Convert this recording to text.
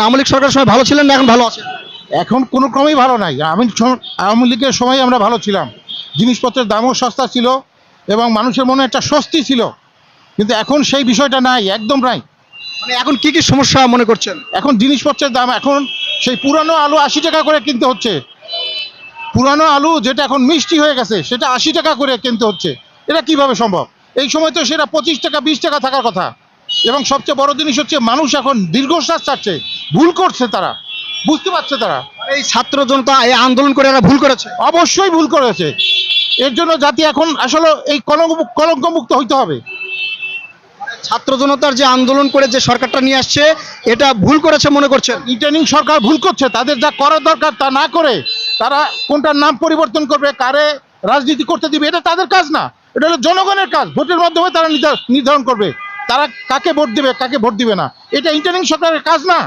আওয়ামী লীগ সরকারের সময় ভালো ছিলেন না এখন ভালো আছেন? এখন কোনো ক্রমেই ভালো নাই। আওয়ামী লীগের সময় আমরা ভালো ছিলাম, জিনিসপত্রের দামও সস্তা ছিল এবং মানুষের মনে একটা স্বস্তি ছিল, কিন্তু এখন সেই বিষয়টা নাই, একদম নাই। মানে এখন কি কি সমস্যা মনে করছেন? এখন জিনিসপত্রের দাম, এখন সেই পুরানো আলু 80 টাকা করে কিনতে হচ্ছে। পুরানো আলু যেটা এখন মিষ্টি হয়ে গেছে সেটা 80 টাকা করে কিনতে হচ্ছে। এটা কিভাবে সম্ভব? এই সময় তো সেটা 25 টাকা 20 টাকা থাকার কথা। এবং সবচেয়ে বড় জিনিস হচ্ছে মানুষ এখন দীর্ঘশ্বাস চাচ্ছে, ভুল করছে তারা, বুঝতে পারছে তারা। এই ছাত্র জনতা এই আন্দোলন করে এরা ভুল করেছে। অবশ্যই ভুল করেছে। এর জন্য জাতি এখন আসলে এই কলঙ্কমুক্ত হইতে হবে। ছাত্র জনতার যে আন্দোলন করে যে সরকারটা নিয়ে আসছে এটা ভুল করেছে মনে করছেন? রিটার্নিং সরকার ভুল করছে, তাদের যা করার দরকার তা না করে তারা কোনটার নাম পরিবর্তন করবে, কারে রাজনীতি করতে দিবে, এটা তাদের কাজ না। এটা হলো জনগণের কাজ। ভোটের মাধ্যমে তারা নির্ধারণ করবে তারা কাকে ভোট দিবে কাকে ভোট দিবে না। এটা রিটার্নিং সরকারের কাজ না।